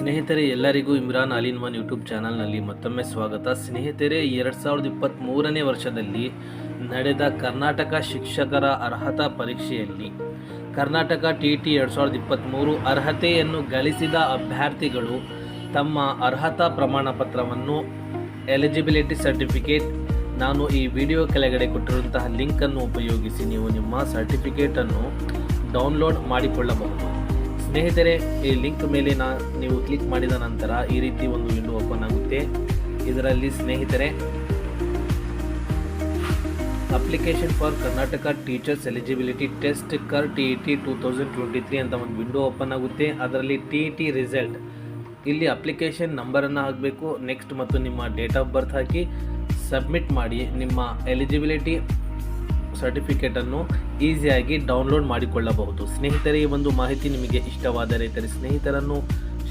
ಸ್ನೇಹಿತರೆ, ಎಲ್ಲರಿಗೂ Imran all in one YouTube ಚಾನಲ್ನಲ್ಲಿ ಮತ್ತೊಮ್ಮೆ ಸ್ವಾಗತ. ಸ್ನೇಹಿತರೆ, 2023ನೇ ವರ್ಷದಲ್ಲಿ ನಡೆದ ಕರ್ನಾಟಕ ಶಿಕ್ಷಕರ ಅರ್ಹತಾ ಪರೀಕ್ಷೆಯಲ್ಲಿ ಕರ್ನಾಟಕ TET 2023 ಅರ್ಹತೆಯನ್ನು ಗಳಿಸಿದ ಅಭ್ಯರ್ಥಿಗಳು ತಮ್ಮ ಅರ್ಹತಾ ಪ್ರಮಾಣ ಪತ್ರವನ್ನು ಎಲಿಜಿಬಿಲಿಟಿ ಸರ್ಟಿಫಿಕೇಟ್ ನಾನು ಈ ವಿಡಿಯೋ ಕೆಳಗಡೆ ಕೊಟ್ಟಿರುವಂತಹ ಲಿಂಕನ್ನು ಉಪಯೋಗಿಸಿ ನೀವು ನಿಮ್ಮ ಸರ್ಟಿಫಿಕೇಟನ್ನು ಡೌನ್ಲೋಡ್ ಮಾಡಿಕೊಳ್ಳಬಹುದು. ಸ್ನೇಹಿತರೆ, ಈ ಲಿಂಕ್ ಮೇಲೆ ನೀವು ಕ್ಲಿಕ್ ಮಾಡಿದ ನಂತರ ಈ ರೀತಿ ಒಂದು ವಿಂಡೋ ಓಪನ್ ಆಗುತ್ತೆ. ಇದರಲ್ಲಿ ಸ್ನೇಹಿತರೆ, application for Karnataka teachers eligibility test ಕರ್ TET 2023 ಅಂತ ಒಂದು ವಿಂಡೋ ಓಪನ್ ಆಗುತ್ತೆ. ಅದರಲ್ಲಿ TET ರಿಸಲ್ಟ್, ಇಲ್ಲಿ ಅಪ್ಲಿಕೇಶನ್ ನಂಬರನ್ನು ಹಾಕಬೇಕು. ನೆಕ್ಸ್ಟ್ ಮತ್ತು ನಿಮ್ಮ date of birth hockey submit ಮಾಡಿ ನಿಮ್ಮ ಎಲಿಜಿಬಿಲಿಟಿ ಸರ್ಟಿಫಿಕೇಟನ್ನು ಈಸಿಯಾಗಿ ಡೌನ್ಲೋಡ್ ಮಾಡಿಕೊಳ್ಳಬಹುದು. ಸ್ನೇಹಿತರೆ, ಈ ಒಂದು ಮಾಹಿತಿ ನಿಮಗೆ ಇಷ್ಟವಾದರೆ ಇತರ ಸ್ನೇಹಿತರನ್ನು